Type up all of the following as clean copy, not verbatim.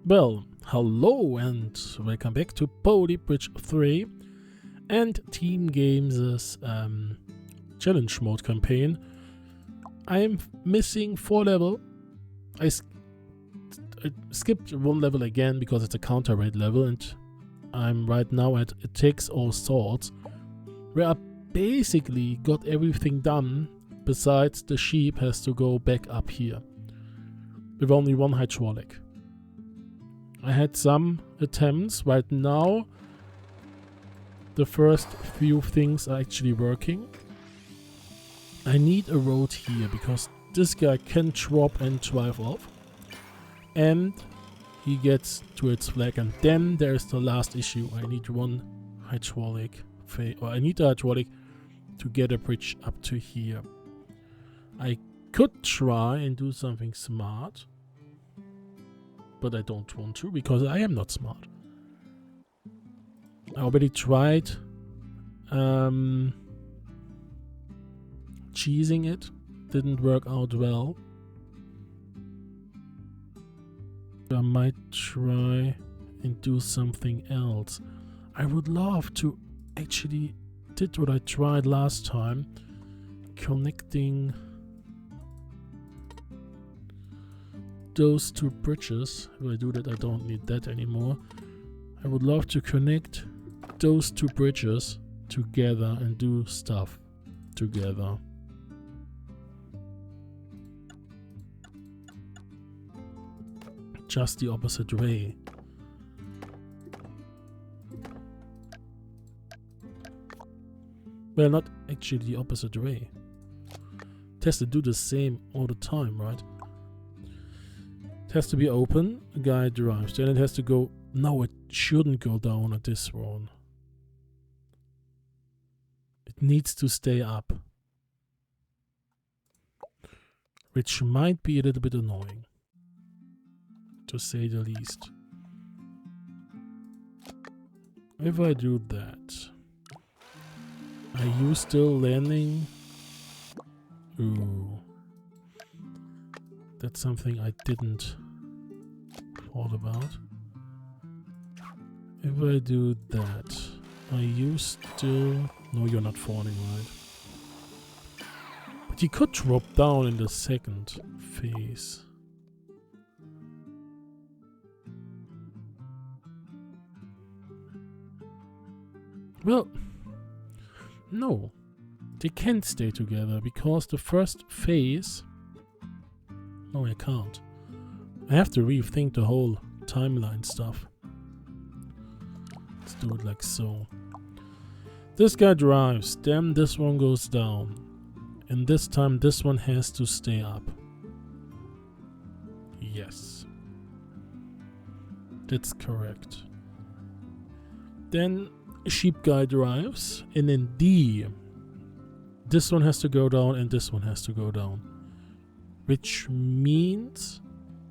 Well, hello and welcome back to Poly Bridge 3 and Teamgames' challenge mode campaign. I'm missing 4 level. I skipped 1 level again because it's a counter raid level, and I'm right now at It Takes All Sorts, where I basically got everything done besides the sheep has to go back up here with only 1 hydraulic. I had some attempts. Right now the first few things are actually working. I need a road here because this guy can drop and drive off, and he gets to its flag, and then there's the last issue. I need 1 hydraulic I need a hydraulic to get a bridge up to here. I could try and do something smart, but I don't want to because I am not smart. I already tried cheesing it, didn't work out well. I might try and do something else. I would love to actually did what I tried last time, connecting those 2 bridges. If I do that, I don't need that anymore. I would love to connect those 2 bridges together and do stuff together. Just the opposite way. Well, not actually the opposite way. It has to do the same all the time, right? It has to be open, a guy drives, then it has to go. No, it shouldn't go down at this one. It needs to stay up, which might be a little bit annoying, to say the least. If I do that, are you still landing? Ooh, that's something I didn't thought about. If I do that, are you still... No, you're not falling, right? But you could drop down in the second phase. Well, no, they can't stay together because the first phase... No, I can't. I have to rethink the whole timeline stuff. Let's do it like so. This guy drives, then this one goes down. And this time this one has to stay up. Yes. That's correct. Then sheep guy drives, and in D, this one has to go down and this one has to go down. Which means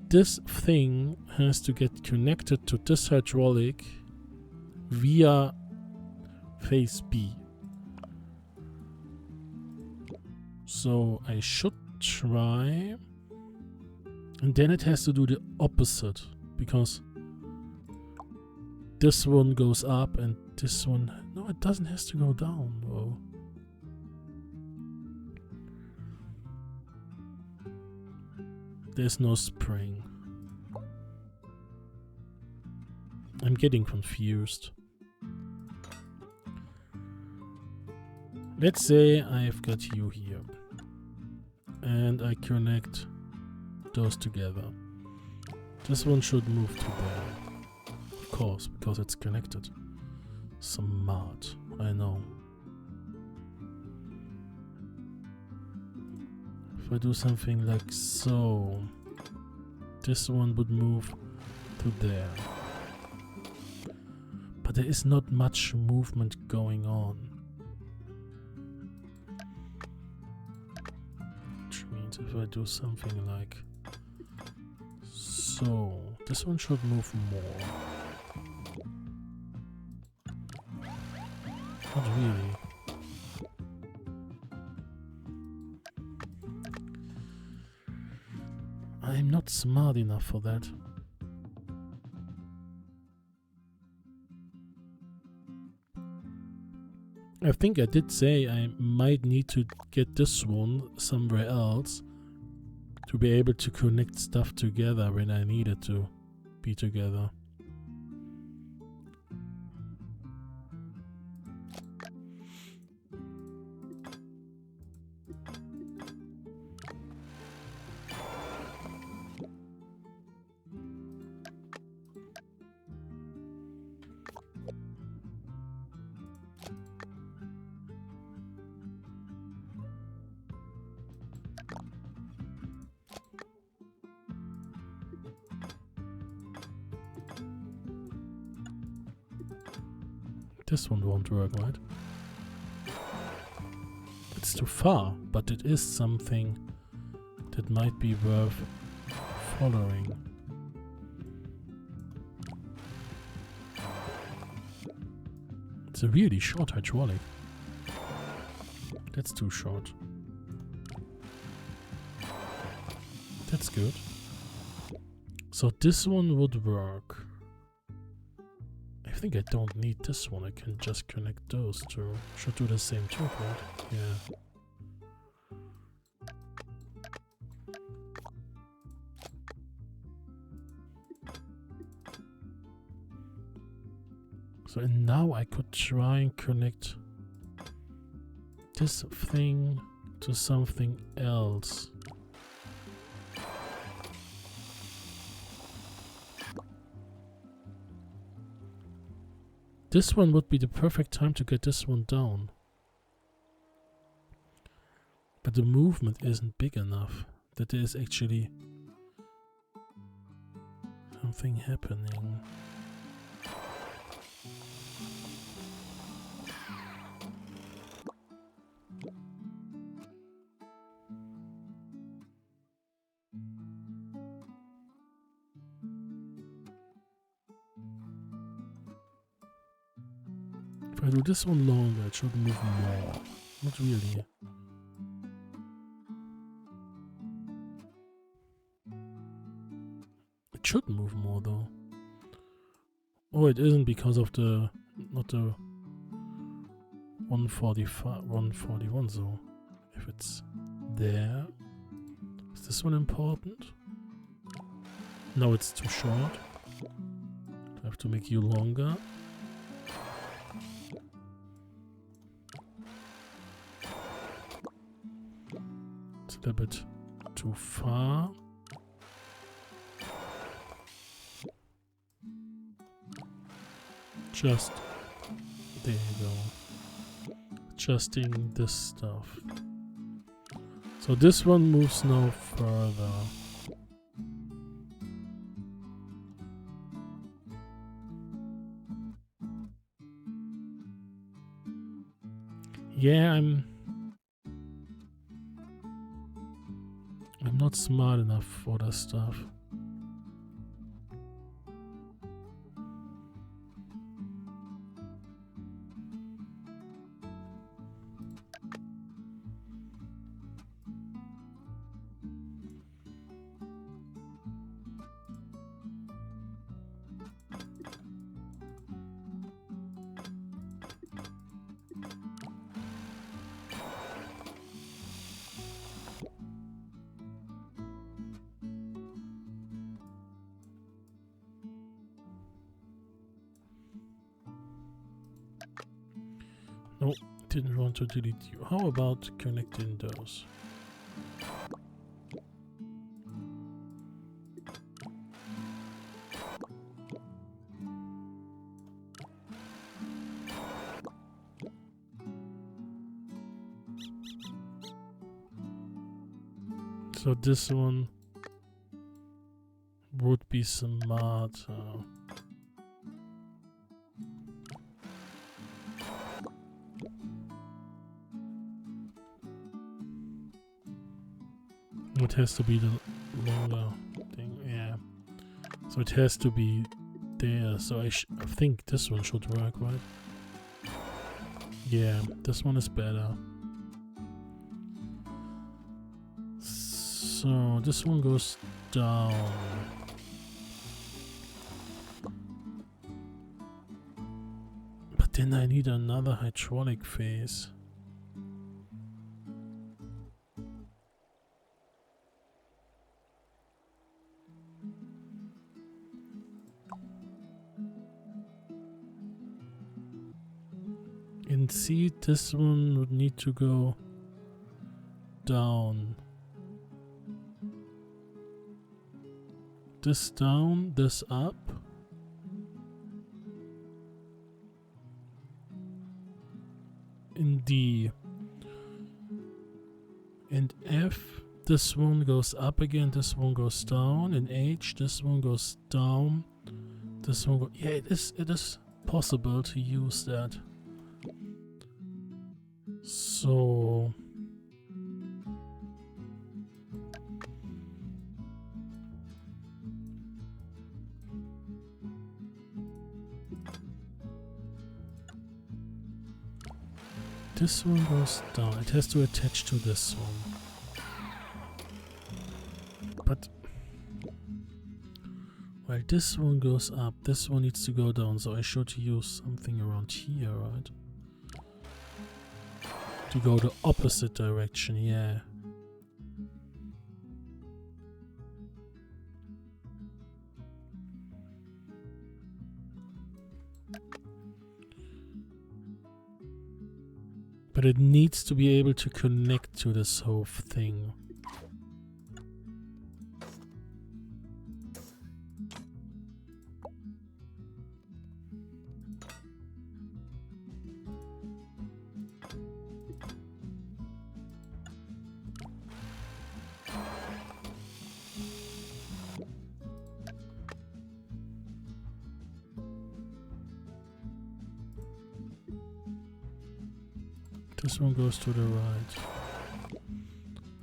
this thing has to get connected to this hydraulic via phase B. So I should try, and then it has to do the opposite because this one goes up and this one... No, it doesn't have to go down though. There's no spring. I'm getting confused. Let's say I've got you here and I connect those together. This one should move to there. Of course, because it's connected. Smart, I know. If I do something like so, this one would move to there. But there is not much movement going on. Which means if I do something like so, this one should move more. Not really. I'm not smart enough for that. I think I did say I might need to get this one somewhere else to be able to connect stuff together when I need it to be together. This one won't work, right? It's too far, but it is something that might be worth following. It's a really short hydraulic. That's too short. That's good. So this one would work. I think I don't need this one. I can just connect those two. Should do the same trick, right? Yeah. So and now I could try and connect this thing to something else. This one would be the perfect time to get this one down. But the movement isn't big enough that there is actually something happening. If I do this one longer, it should move more. Not really. It should move more though. Oh, it isn't because of the... not the 145, 141 so. If it's there... Is this one important? No, it's too short. I have to make you longer. It's a little bit too far. Just there you go. Adjusting this stuff. So this one moves no further. Yeah, I'm not smart enough for this stuff. No, didn't want to delete you. How about connecting those? So this one would be smart. It has to be the longer thing, yeah. So it has to be there. So I think this one should work, right? Yeah, this one is better. So this one goes down. But But then I need another hydraulic phase. In C, this one would need to go down. This down, this up. In D. And F, this one goes up again, this one goes down. In H, this one goes down. This one goes... Yeah, it is possible to use that. So... this one goes down. It has to attach to this one. But... well, this one goes up. This one needs to go down. So I should use something around here, right? To go the opposite direction, yeah. But it needs to be able to connect to this whole thing. This one goes to the right.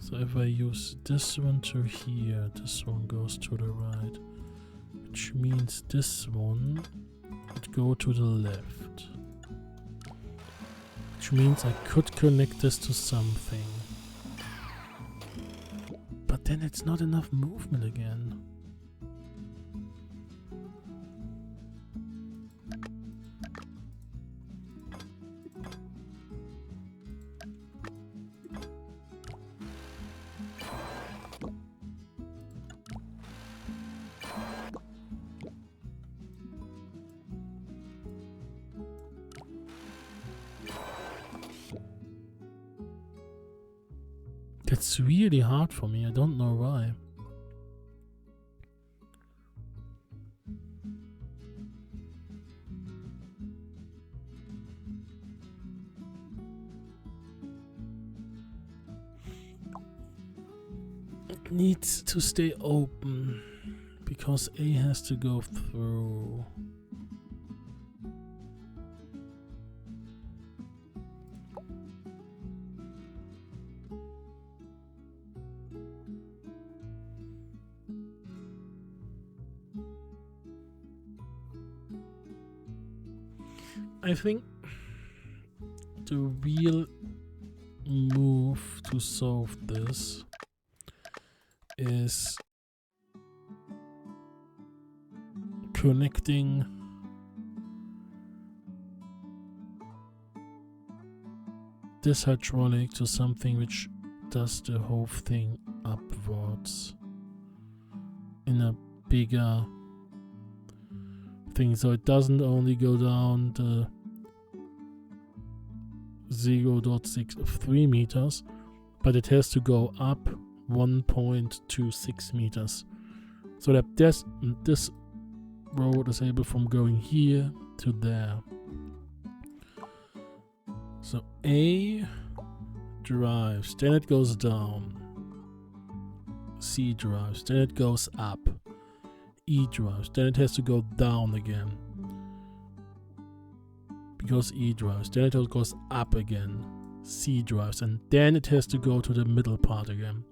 So if I use this one to here, this one goes to the right. Which means this one would go to the left. Which means I could connect this to something. But then it's not enough movement again. That's really hard for me, I don't know why. It needs to stay open, because A has to go through. I think the real move to solve this is connecting this hydraulic to something which does the whole thing upwards in a bigger thing, so it doesn't only go down the 0.63 meters, but it has to go up 1.26 meters, so that this road is able from going here to there. So A drives, then it goes down. C drives, then it goes up. E drives, then it has to go down again. Because E drives, then it goes up again. C drives, and then it has to go to the middle part again.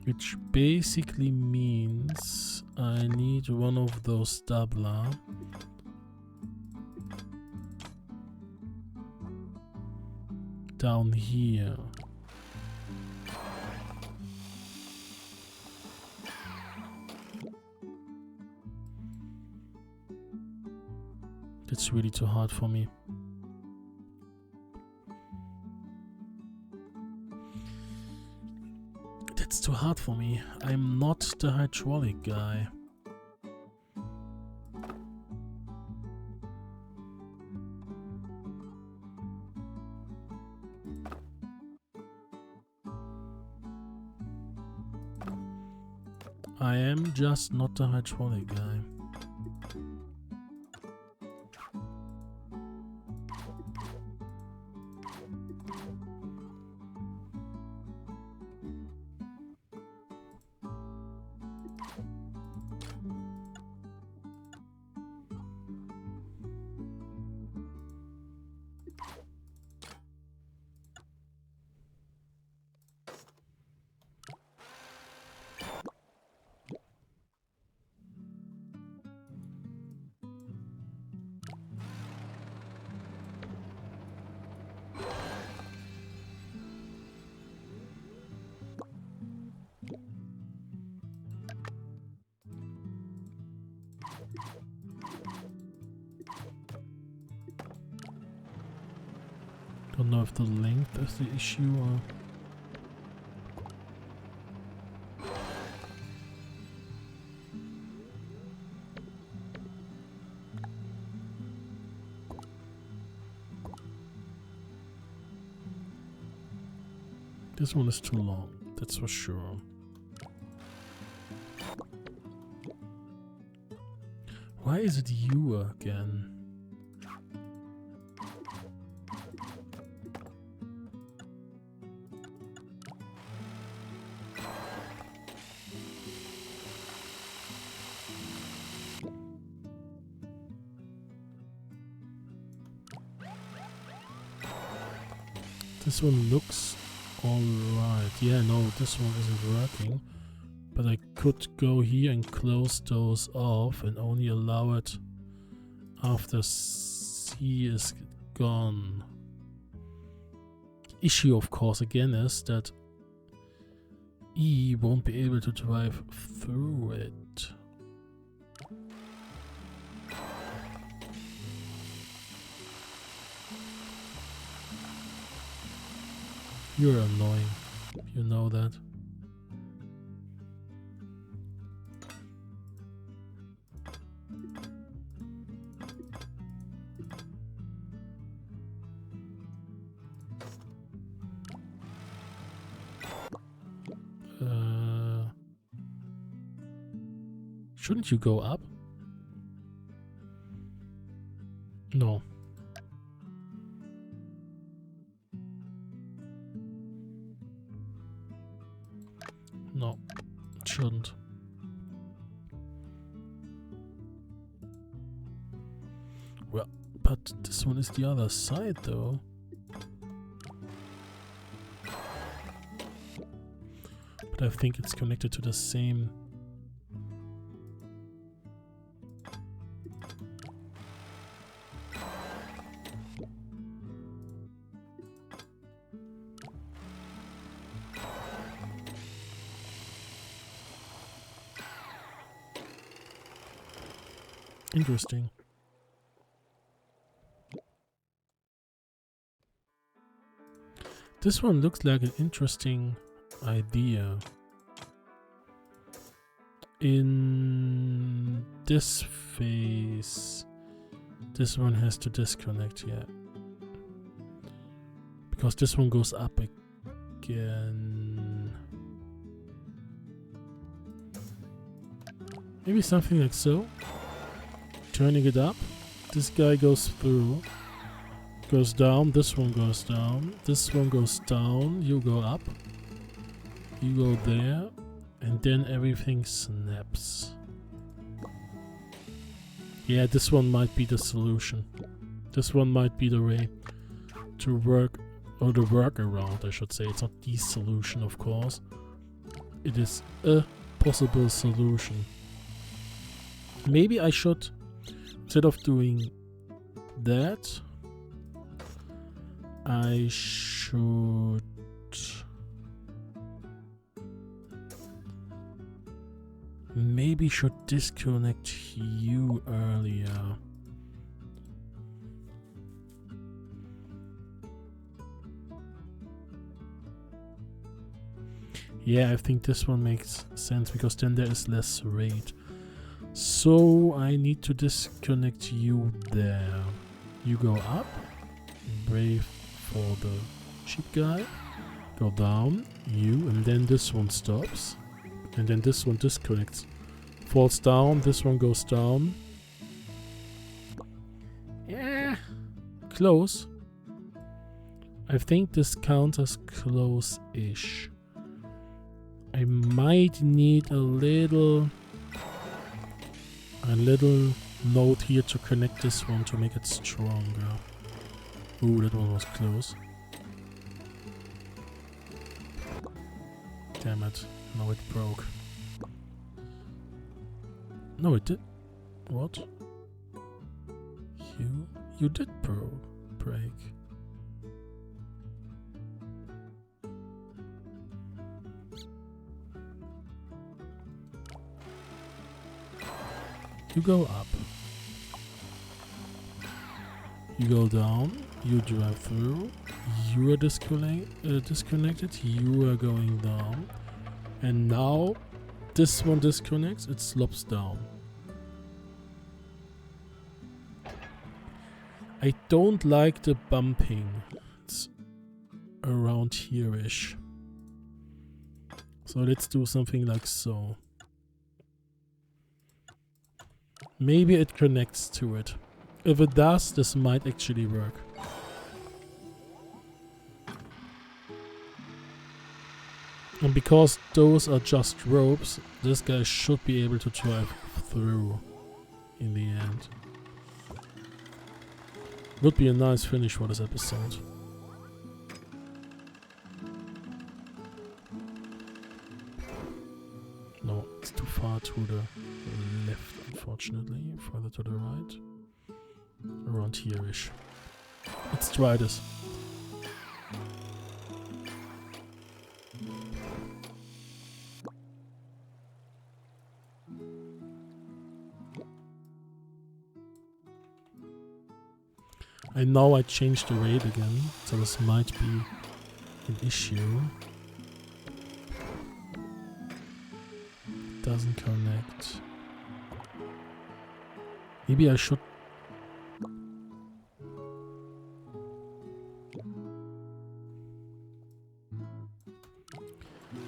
Which basically means I need one of those doubler. down here. That's really too hard for me. That's too hard for me. I'm not the hydraulic guy. I am just not the hydraulic guy. Don't know if the length is the issue or... This one is too long, that's for sure. Why is it you again? This one looks alright. Yeah, no, this one isn't working. But I could go here and close those off and only allow it after C is gone. The issue, of course, again is that E won't be able to drive through it. You're annoying. You know that. Shouldn't you go up? No. No, it shouldn't. Well, but this one is the other side though. But I think it's connected to the same. Interesting. This one looks like an interesting idea. In this phase, this one has to disconnect, yeah. Because this one goes up again. Maybe something like so. Turning it up, this guy goes through, goes down, this one goes down, this one goes down, you go up, you go there, and then everything snaps. Yeah, this one might be the solution. This one might be the way to work, or the workaround, I should say. It's not the solution, of course. It is a possible solution. Maybe I should... Instead of doing that, I should... maybe should disconnect you earlier. Yeah, I think this one makes sense because then there is less rate. So I need to disconnect you there. You go up, brave for the cheap guy, go down, you, and then this one stops. And then this one disconnects. Falls down, this one goes down. Yeah, close. I think this counts as close-ish. I might need a little node here to connect this one to make it stronger. Ooh, that one was close. Damn it. No, it broke. No, it did. What? You did break. You go up. You go down. You drive through. You are disconnected. You are going down. And now this one disconnects. It slops down. I don't like the bumping. It's around here-ish. So let's do something like so. Maybe it connects to it. If it does, this might actually work. And because those are just ropes, this guy should be able to drive through in the end. Would be a nice finish for this episode. No, it's too far to the left, unfortunately. Further to the right. Around here-ish. Let's try this. And now I changed the rate again, so this might be an issue. Doesn't connect. Maybe I should...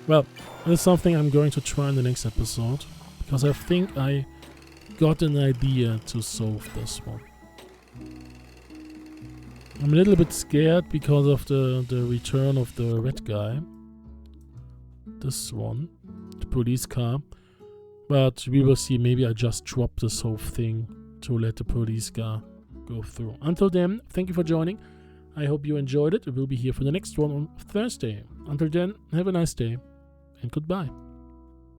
Well, that's something I'm going to try in the next episode, because I think I got an idea to solve this one. I'm a little bit scared because of the return of the red guy. This one. The police car. But we will see. Maybe I just drop this whole thing to let the police car go through. Until then, thank you for joining. I hope you enjoyed it. We'll be here for the next one on Thursday. Until then, have a nice day and goodbye.